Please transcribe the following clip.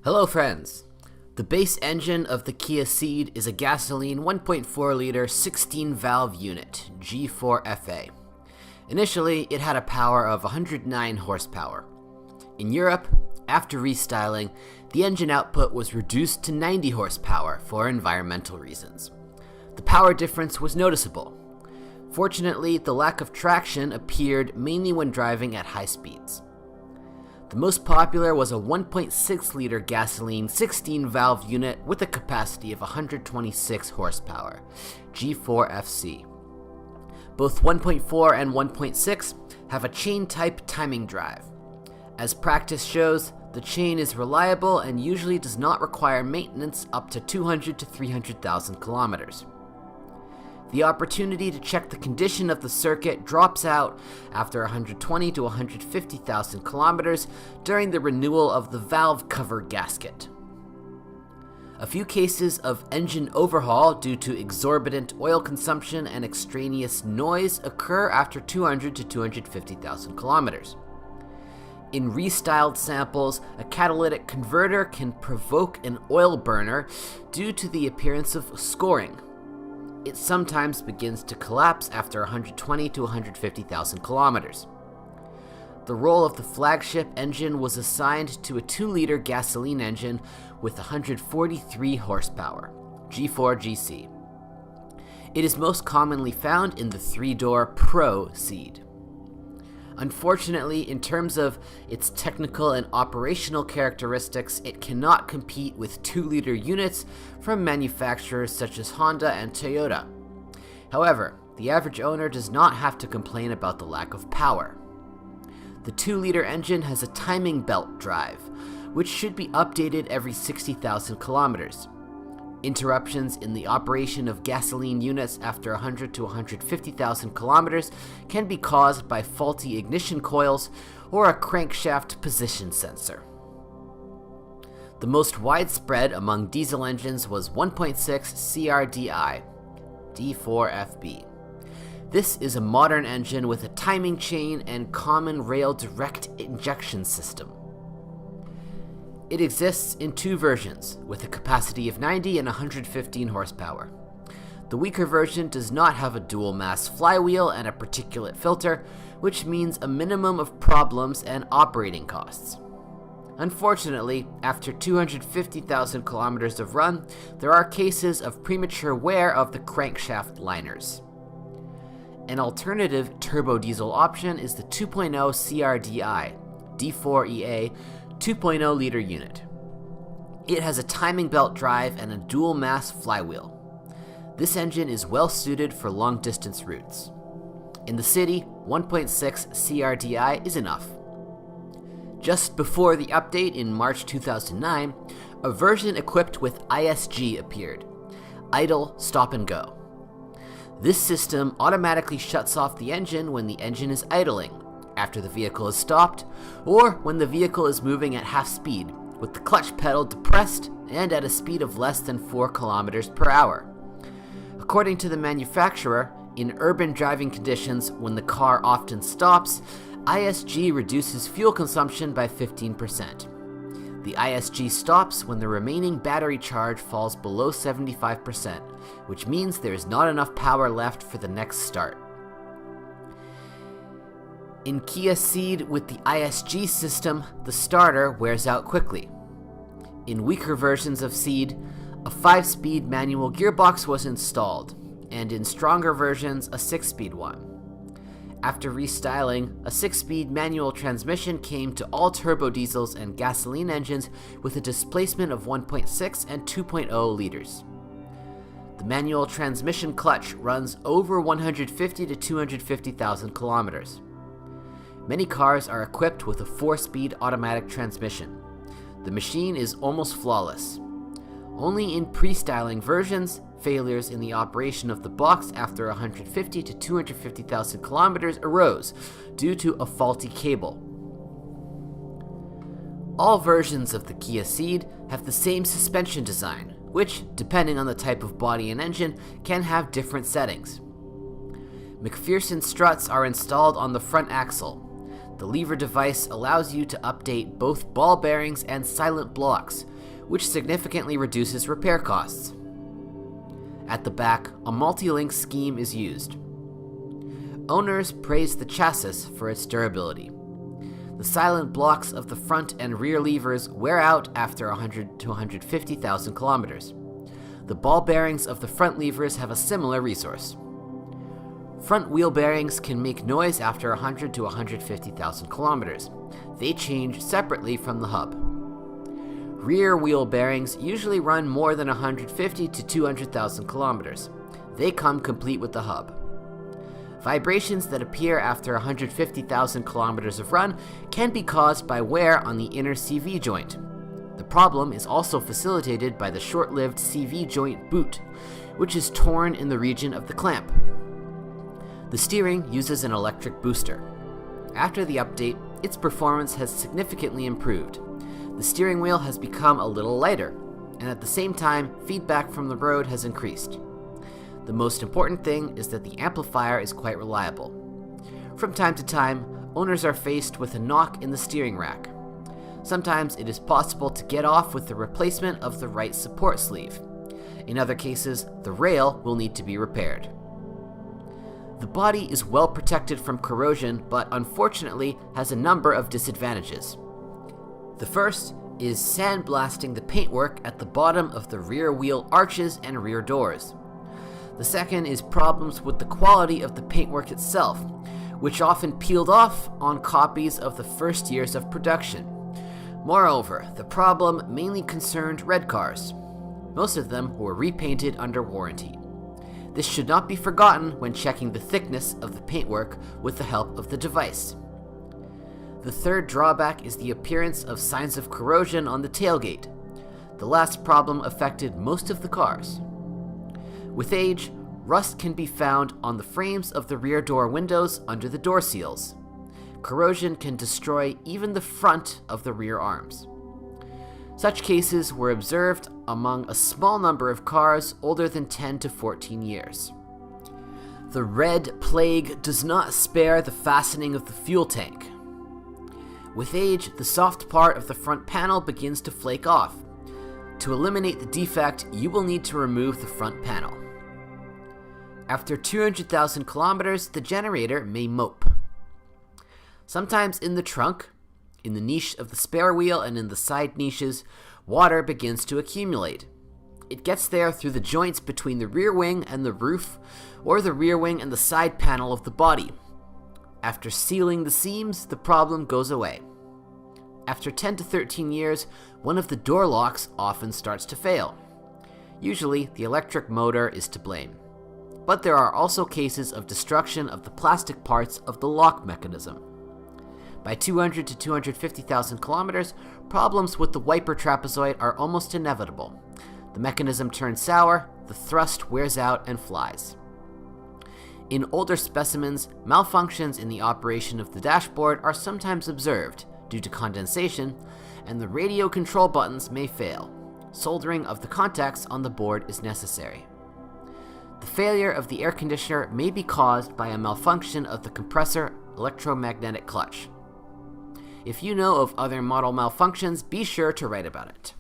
Hello friends! The base engine of the Kia Ceed is a gasoline 1.4-liter 16-valve unit, G4FA. Initially, it had a power of 109 horsepower. In Europe, after restyling, the engine output was reduced to 90 horsepower for environmental reasons. The power difference was noticeable. Fortunately, the lack of traction appeared mainly when driving at high speeds. The most popular was a 1.6-liter gasoline 16-valve unit with a capacity of 126 horsepower, G4FC. Both 1.4 and 1.6 have a chain-type timing drive. As practice shows, the chain is reliable and usually does not require maintenance up to 200 to 300,000 kilometers. The opportunity to check the condition of the circuit drops out after 120 to 150,000 kilometers during the renewal of the valve cover gasket. A few cases of engine overhaul due to exorbitant oil consumption and extraneous noise occur after 200 to 250,000 kilometers. In restyled samples, a catalytic converter can provoke an oil burner due to the appearance of scoring. It sometimes begins to collapse after 120 to 150,000 kilometers. The role of the flagship engine was assigned to a 2-liter gasoline engine with 143 horsepower, G4GC. It is most commonly found in the 3-door Pro Ceed. Unfortunately, in terms of its technical and operational characteristics, it cannot compete with 2-liter units from manufacturers such as Honda and Toyota. However, the average owner does not have to complain about the lack of power. The 2-liter engine has a timing belt drive, which should be updated every 60,000 kilometers. Interruptions in the operation of gasoline units after 100 to 150,000 kilometers can be caused by faulty ignition coils or a crankshaft position sensor. The most widespread among diesel engines was 1.6 CRDI, D4FB. This is a modern engine with a timing chain and common rail direct injection system. It exists in 2 versions, with a capacity of 90 and 115 horsepower. The weaker version does not have a dual-mass flywheel and a particulate filter, which means a minimum of problems and operating costs. Unfortunately, after 250,000 kilometers of run, there are cases of premature wear of the crankshaft liners. An alternative turbo diesel option is the 2.0 CRDI, D4EA, 2.0-liter unit. It has a timing belt drive and a dual-mass flywheel. This engine is well suited for long-distance routes. In the city, 1.6 CRDI is enough. Just before the update in March 2009, a version equipped with ISG appeared, Idle, Stop and Go. This system automatically shuts off the engine when the engine is idling, after the vehicle is stopped, or when the vehicle is moving at half speed, with the clutch pedal depressed and at a speed of less than 4 kilometers per hour. According to the manufacturer, in urban driving conditions when the car often stops, ISG reduces fuel consumption by 15%. The ISG stops when the remaining battery charge falls below 75%, which means there is not enough power left for the next start. In Kia Ceed with the ISG system, the starter wears out quickly. In weaker versions of Ceed, a 5-speed manual gearbox was installed, and in stronger versions, a 6-speed one. After restyling, a 6-speed manual transmission came to all turbo diesels and gasoline engines with a displacement of 1.6 and 2.0 liters. The manual transmission clutch runs over 150 to 250,000 kilometers. Many cars are equipped with a 4-speed automatic transmission. The machine is almost flawless. Only in pre-styling versions, failures in the operation of the box after 150 to 250,000 kilometers arose due to a faulty cable. All versions of the Kia Ceed have the same suspension design, which, depending on the type of body and engine, can have different settings. McPherson struts are installed on the front axle. The lever device allows you to update both ball bearings and silent blocks, which significantly reduces repair costs. At the back, a multi-link scheme is used. Owners praise the chassis for its durability. The silent blocks of the front and rear levers wear out after 100 to 150,000 kilometers. The ball bearings of the front levers have a similar resource. Front wheel bearings can make noise after 100 to 150,000 kilometers. They change separately from the hub. Rear wheel bearings usually run more than 150 to 200,000 kilometers. They come complete with the hub. Vibrations that appear after 150,000 kilometers of run can be caused by wear on the inner CV joint. The problem is also facilitated by the short-lived CV joint boot, which is torn in the region of the clamp. The steering uses an electric booster. After the update, its performance has significantly improved. The steering wheel has become a little lighter, and at the same time, feedback from the road has increased. The most important thing is that the amplifier is quite reliable. From time to time, owners are faced with a knock in the steering rack. Sometimes it is possible to get off with the replacement of the right support sleeve. In other cases, the rail will need to be repaired. The body is well protected from corrosion, but unfortunately has a number of disadvantages. The first is sandblasting the paintwork at the bottom of the rear wheel arches and rear doors. The second is problems with the quality of the paintwork itself, which often peeled off on copies of the first years of production. Moreover, the problem mainly concerned red cars. Most of them were repainted under warranty. This should not be forgotten when checking the thickness of the paintwork with the help of the device. The third drawback is the appearance of signs of corrosion on the tailgate. The last problem affected most of the cars. With age, rust can be found on the frames of the rear door windows under the door seals. Corrosion can destroy even the front of the rear arms. Such cases were observed among a small number of cars older than 10 to 14 years. The red plague does not spare the fastening of the fuel tank. With age, the soft part of the front panel begins to flake off. To eliminate the defect, you will need to remove the front panel. After 200,000 kilometers, the generator may mope. Sometimes in the trunk, in the niche of the spare wheel and in the side niches, water begins to accumulate. It gets there through the joints between the rear wing and the roof, or the rear wing and the side panel of the body. After sealing the seams, the problem goes away. After 10 to 13 years, one of the door locks often starts to fail. Usually, the electric motor is to blame. But there are also cases of destruction of the plastic parts of the lock mechanism. By 200 to 250,000 kilometers, problems with the wiper trapezoid are almost inevitable. The mechanism turns sour, the thrust wears out and flies. In older specimens, malfunctions in the operation of the dashboard are sometimes observed due to condensation, and the radio control buttons may fail. Soldering of the contacts on the board is necessary. The failure of the air conditioner may be caused by a malfunction of the compressor electromagnetic clutch. If you know of other model malfunctions, be sure to write about it.